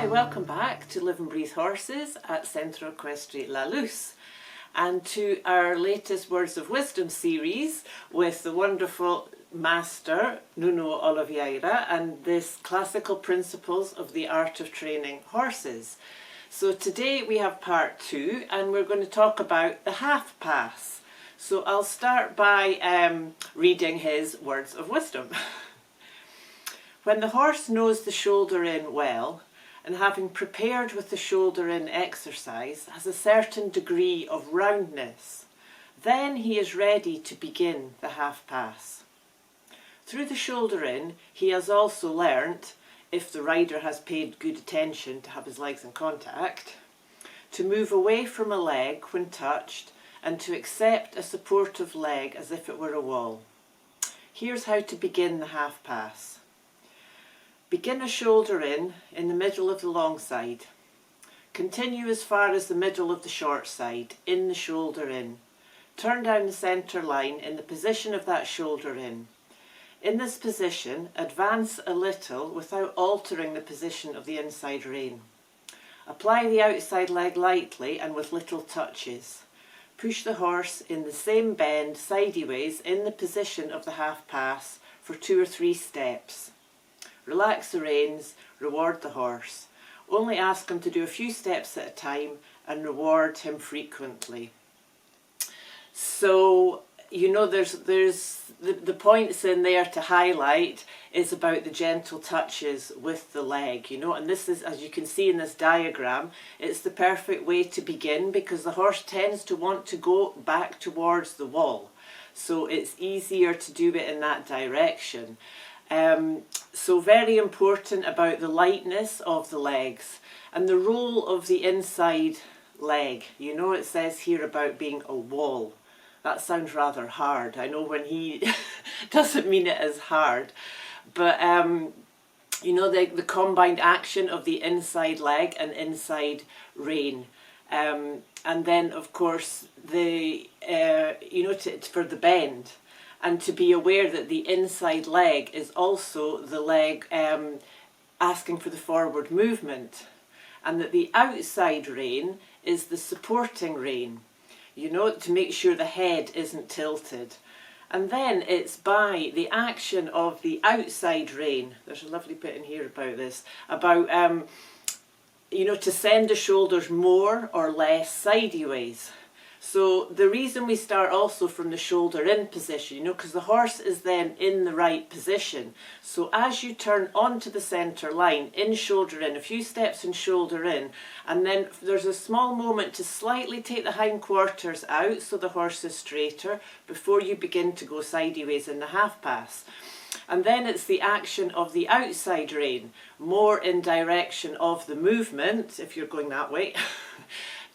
Hi, welcome back to Live and Breathe Horses at Centro Equestre La Luz, and to our latest Words of Wisdom series with the wonderful master Nuno Oliveira and this classical principles of the art of training horses. So today we have part 2 and we're going to talk about the half pass. So I'll start by reading his Words of Wisdom. When the horse knows the shoulder in well, and having prepared with the shoulder in exercise, has a certain degree of roundness, then he is ready to begin the half pass. Through the shoulder in, he has also learnt, if the rider has paid good attention to have his legs in contact, to move away from a leg when touched and to accept a supportive leg as if it were a wall. Here's how to begin the half pass. Begin a shoulder in the middle of the long side. Continue as far as the middle of the short side, in the shoulder in. Turn down the centre line in the position of that shoulder in. In this position, advance a little without altering the position of the inside rein. Apply the outside leg lightly and with little touches. Push the horse in the same bend sideways in the position of the half pass for 2 or 3 steps. Relax the reins, reward the horse. Only ask him to do a few steps at a time and reward him frequently. So, you know, there's the points in there to highlight is about the gentle touches with the leg, you know, and this is, as you can see in this diagram, it's the perfect way to begin because the horse tends to want to go back towards the wall. So it's easier to do it in that direction. So very important about the lightness of the legs and the role of the inside leg. You know, it says here about being a wall. That sounds rather hard. I know when he doesn't mean it as hard, but you know, the combined action of the inside leg and inside rein. And then of course the you know, for the bend. And to be aware that the inside leg is also the leg asking for the forward movement, and that the outside rein is the supporting rein, you know, to make sure the head isn't tilted. And then it's by the action of the outside rein, there's a lovely bit in here about this, about, you know, to send the shoulders more or less sideways. So the reason we start also from the shoulder in position, you know, because the horse is then in the right position. So as you turn onto the centre line, in shoulder in, a few steps in shoulder in, and then there's a small moment to slightly take the hindquarters out so the horse is straighter before you begin to go sideways in the half pass. And then it's the action of the outside rein, more in direction of the movement, if you're going that way,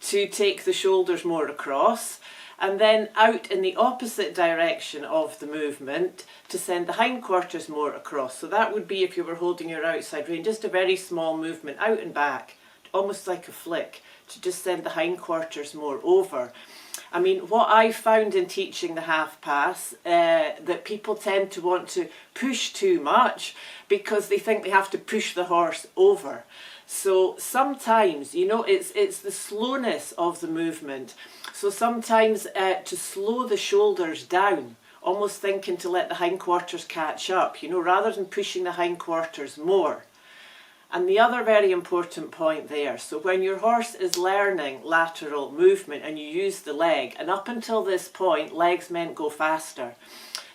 to take the shoulders more across, and then out in the opposite direction of the movement to send the hindquarters more across. So that would be, if you were holding your outside rein, just a very small movement out and back, almost like a flick, to just send the hindquarters more over. I mean, what I found in teaching the half pass, that people tend to want to push too much because they think they have to push the horse over. So sometimes, you know, it's the slowness of the movement. So sometimes to slow the shoulders down, almost thinking to let the hindquarters catch up, you know, rather than pushing the hindquarters more. And the other very important point there, so when your horse is learning lateral movement and you use the leg, and up until this point, legs meant go faster.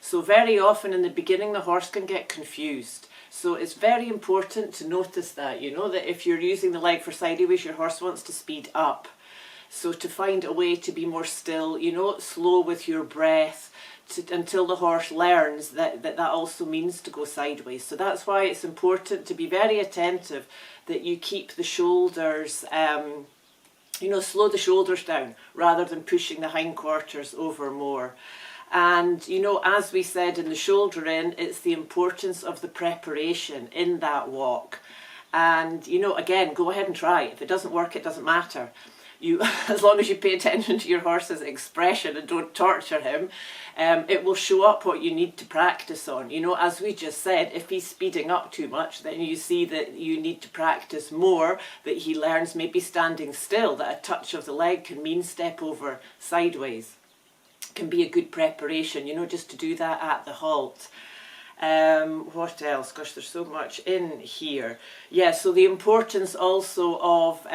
So very often in the beginning, the horse can get confused. So it's very important to notice that, you know, that if you're using the leg for sideways, your horse wants to speed up. So to find a way to be more still, you know, slow with your breath, until the horse learns that also means to go sideways. So that's why it's important to be very attentive that you keep the shoulders, you know, slow the shoulders down rather than pushing the hindquarters over more. And, you know, as we said in the shoulder in, it's the importance of the preparation in that walk. And, you know, again, go ahead and try. If it doesn't work, it doesn't matter. as long as you pay attention to your horse's expression and don't torture him, it will show up what you need to practice on. You know, as we just said, if he's speeding up too much, then you see that you need to practice more, that he learns maybe standing still, that a touch of the leg can mean step over sideways. Can be a good preparation, you know, just to do that at the halt. What else? Gosh, there's so much in here. Yeah, so the importance also of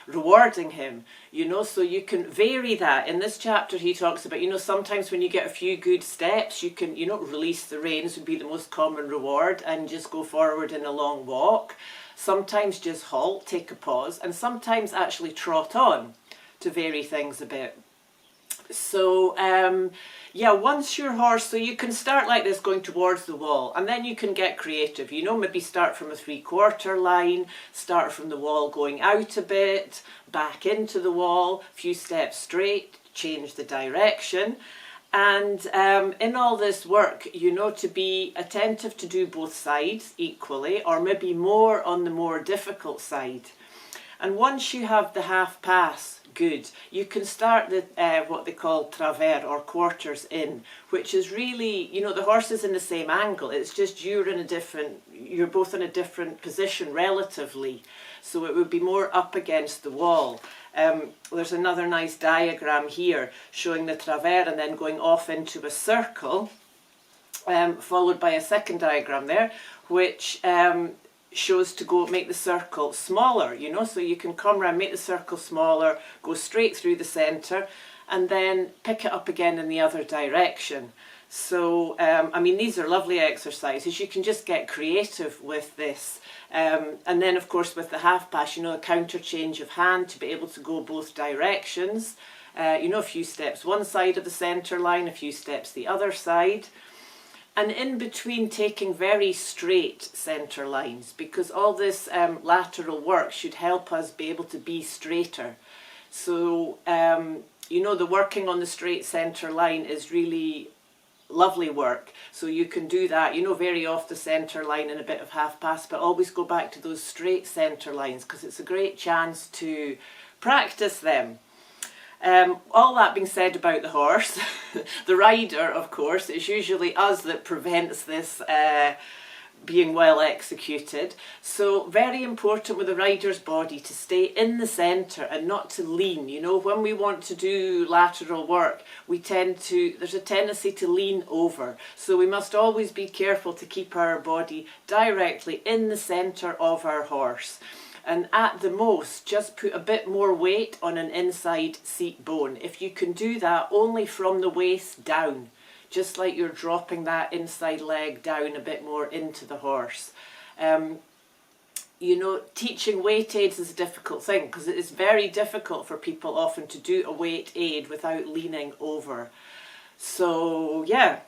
rewarding him, you know, so you can vary that. In this chapter he talks about, you know, sometimes when you get a few good steps, you can, you know, release the reins would be the most common reward and just go forward in a long walk. Sometimes just halt, take a pause, and sometimes actually trot on to vary things a bit. So yeah, once your horse, so you can start like this going towards the wall, and then you can get creative, you know, maybe start from a 3/4 line, start from the wall going out a bit, back into the wall, a few steps straight, change the direction. And in all this work, you know, to be attentive to do both sides equally, or maybe more on the more difficult side. And once you have the half pass good, you can start the what they call travers or quarters in, which is really, you know, the horse is in the same angle. It's just you're both in a different position relatively. So it would be more up against the wall. There's another nice diagram here showing the travers and then going off into a circle, followed by a second diagram there, which shows to go make the circle smaller, you know, so you can come around, make the circle smaller, go straight through the centre, and then pick it up again in the other direction. So, I mean, these are lovely exercises. You can just get creative with this. And then, of course, with the half pass, you know, a counter change of hand to be able to go both directions. You know, a few steps one side of the centre line, a few steps the other side. And in between taking very straight centre lines, because all this lateral work should help us be able to be straighter. So, you know, the working on the straight centre line is really lovely work. So you can do that, you know, vary off the centre line in a bit of half pass, but always go back to those straight centre lines because it's a great chance to practice them. All that being said about the horse, the rider, of course, it's usually us that prevents this being well executed. So very important with the rider's body to stay in the centre and not to lean. You know, when we want to do lateral work, there's a tendency to lean over. So we must always be careful to keep our body directly in the centre of our horse. And at the most, just put a bit more weight on an inside seat bone. If you can do that only from the waist down, just like you're dropping that inside leg down a bit more into the horse. You know, teaching weight aids is a difficult thing because it is very difficult for people often to do a weight aid without leaning over. So, yeah,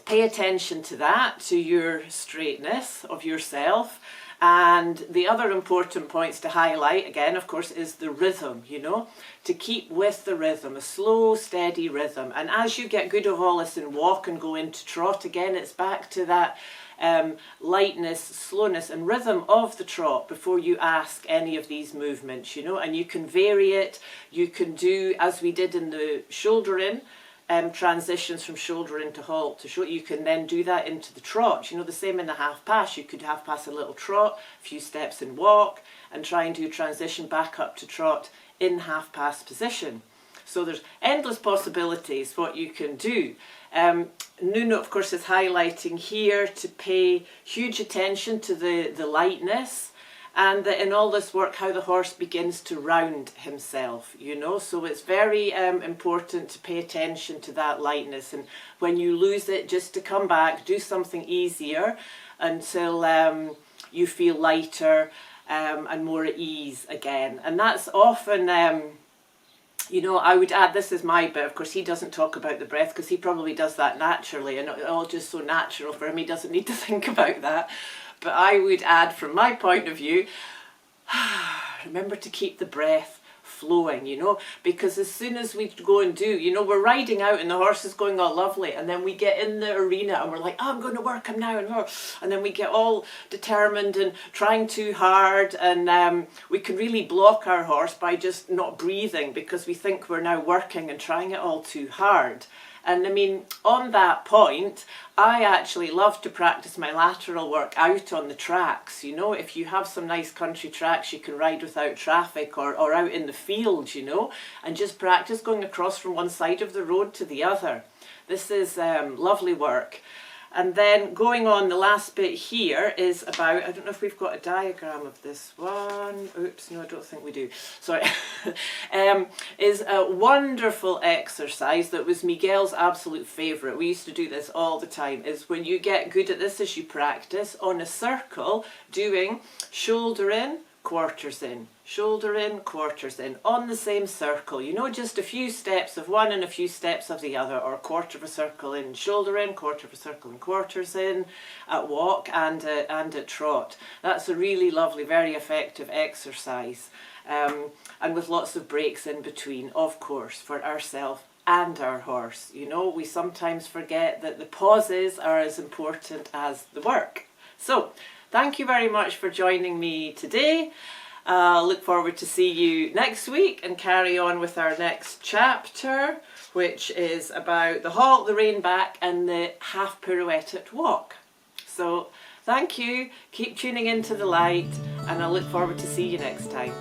pay attention to that, to your straightness of yourself. And the other important points to highlight, again, of course, is the rhythm, you know, to keep with the rhythm, a slow, steady rhythm. And as you get good of all this and walk and go into trot, again, it's back to that lightness, slowness and rhythm of the trot before you ask any of these movements, you know, and you can vary it. You can do, as we did in the shoulder in, transitions from shoulder into halt to short. You can then do that into the trot. You know, the same in the half pass. You could half pass a little trot, a few steps and walk, and try and do transition back up to trot in half pass position. So there's endless possibilities what you can do. Nuno, of course, is highlighting here to pay huge attention to the lightness, and that in all this work how the horse begins to round himself, you know, so it's very important to pay attention to that lightness, and when you lose it, just to come back, do something easier until you feel lighter and more at ease again. And that's often you know, I would add, this is my bit, of course he doesn't talk about the breath because he probably does that naturally and it's all just so natural for him, he doesn't need to think about that. But I would add, from my point of view, remember to keep the breath flowing, you know, because as soon as we go and do, you know, we're riding out and the horse is going all lovely, and then we get in the arena and we're like, oh, I'm going to work him now, and then we get all determined and trying too hard, and we can really block our horse by just not breathing because we think we're now working and trying it all too hard. And I mean, on that point, I actually love to practice my lateral work out on the tracks. You know, if you have some nice country tracks you can ride without traffic, or out in the field, you know, and just practice going across from one side of the road to the other. This is lovely work. And then going on, the last bit here is about, I don't know if we've got a diagram of this one. Oops, no, I don't think we do. Sorry. Is a wonderful exercise that was Miguel's absolute favourite. We used to do this all the time. Is when you get good at this as you practice, on a circle, doing shoulder in, quarters in, shoulder in, quarters in, on the same circle, you know, just a few steps of one and a few steps of the other, or a quarter of a circle in, shoulder in, quarter of a circle and quarters in, at walk and at trot. That's a really lovely, very effective exercise, and with lots of breaks in between, of course, for ourselves and our horse. You know, we sometimes forget that the pauses are as important as the work. So, thank you very much for joining me today. Look forward to see you next week and carry on with our next chapter, which is about the halt, the rein back and the half pirouetted walk. So thank you, keep tuning into the light, and I look forward to see you next time.